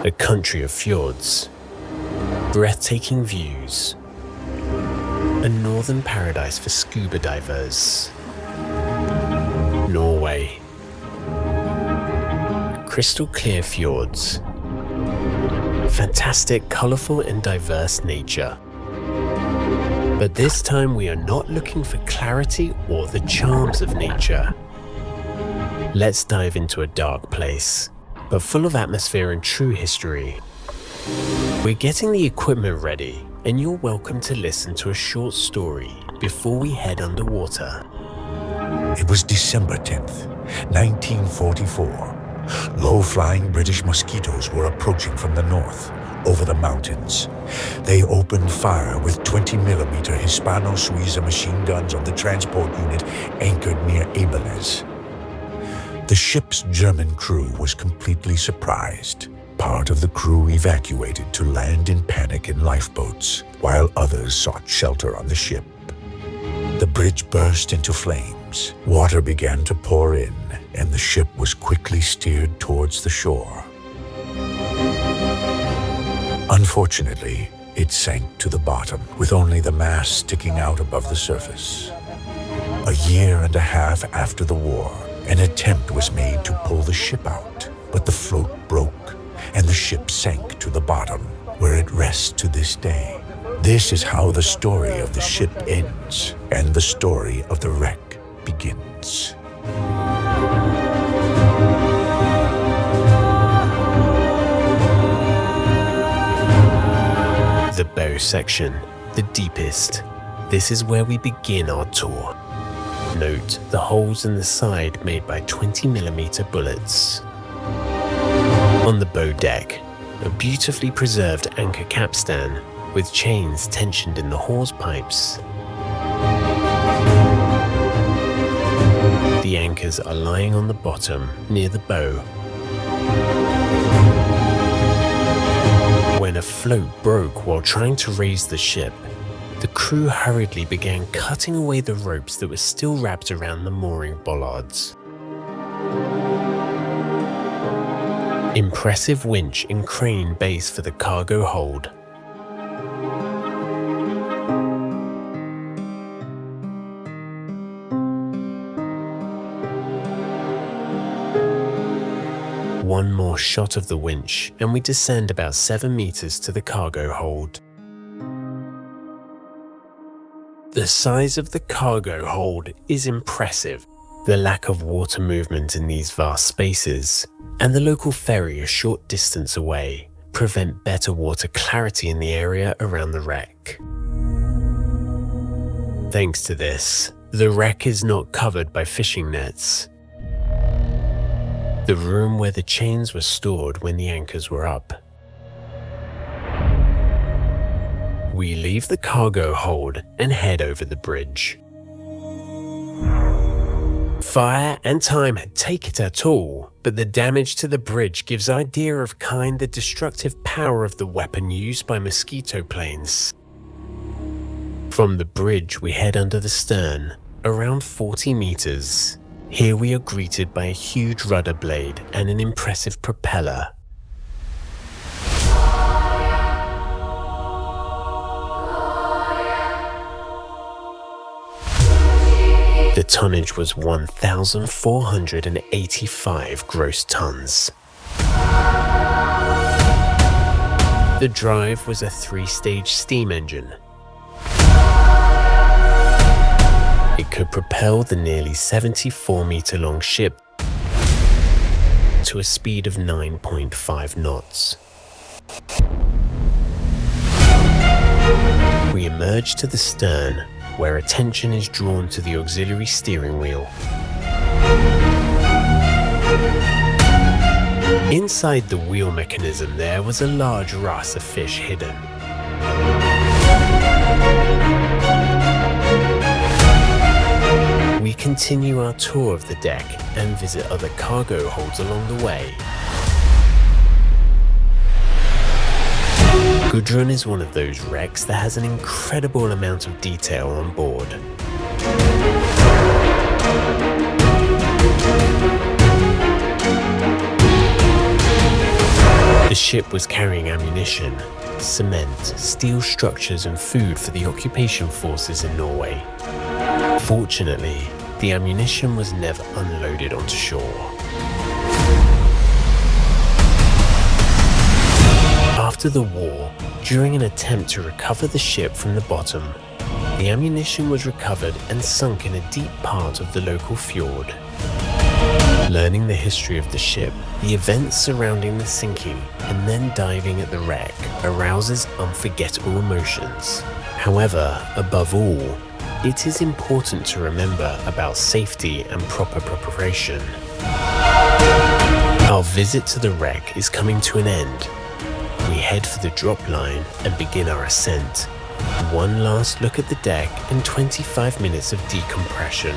a country of fjords, breathtaking views, a northern paradise for scuba divers. Norway. Crystal clear fjords, fantastic, colourful and diverse nature. But this time we are not looking for clarity or the charms of nature. Let's dive into a dark place, but full of atmosphere and true history. We're getting the equipment ready, and you're welcome to listen to a short story before we head underwater. It was December 10th, 1944. Low-flying British mosquitoes were approaching from the north, over the mountains. They opened fire with 20mm Hispano-Suiza machine guns on the transport unit anchored near Abelnes. The ship's German crew was completely surprised. Part of the crew evacuated to land in panic in lifeboats, while others sought shelter on the ship. The bridge burst into flames. Water began to pour in, and the ship was quickly steered towards the shore. Unfortunately, it sank to the bottom, with only the mast sticking out above the surface. A year and a half after the war, an attempt was made to pull the ship out, but the float broke, and the ship sank to the bottom, where it rests to this day. This is how the story of the ship ends, and the story of the wreck begins. The bow section, the deepest. This is where we begin our tour. Note the holes in the side made by 20mm bullets. On the bow deck, a beautifully preserved anchor capstan with chains tensioned in the hawse pipes. The anchors are lying on the bottom near the bow. When a float broke while trying to raise the ship, the crew hurriedly began cutting away the ropes that were still wrapped around the mooring bollards. Impressive winch and crane base for the cargo hold. One more shot of the winch and we descend about 7 meters to the cargo hold. The size of the cargo hold is impressive. The lack of water movement in these vast spaces and the local ferry a short distance away prevent better water clarity in the area around the wreck. Thanks to this, the wreck is not covered by fishing nets. The room where the chains were stored when the anchors were up. We leave the cargo hold and head over the bridge. Fire and time had taken it at all, but the damage to the bridge gives idea of the destructive power of the weapon used by mosquito planes. From the bridge we head under the stern, around 40 meters. Here we are greeted by a huge rudder blade and an impressive propeller. The tonnage was 1,485 gross tons. The drive was a 3-stage steam engine. It could propel the nearly 74-meter-long ship to a speed of 9.5 knots. We emerge to the stern, where attention is drawn to the auxiliary steering wheel. Inside the wheel mechanism there was a large wrasse of fish hidden. We continue our tour of the deck and visit other cargo holds along the way. Gudrun is one of those wrecks that has an incredible amount of detail on board. The ship was carrying ammunition, cement, steel structures and food for the occupation forces in Norway. Fortunately, the ammunition was never unloaded onto shore. After the war, during an attempt to recover the ship from the bottom, the ammunition was recovered and sunk in a deep part of the local fjord. Learning the history of the ship, the events surrounding the sinking, and then diving at the wreck arouses unforgettable emotions. However, above all, it is important to remember about safety and proper preparation. Our visit to the wreck is coming to an end. We head for the drop line and begin our ascent. One last look at the deck and 25 minutes of decompression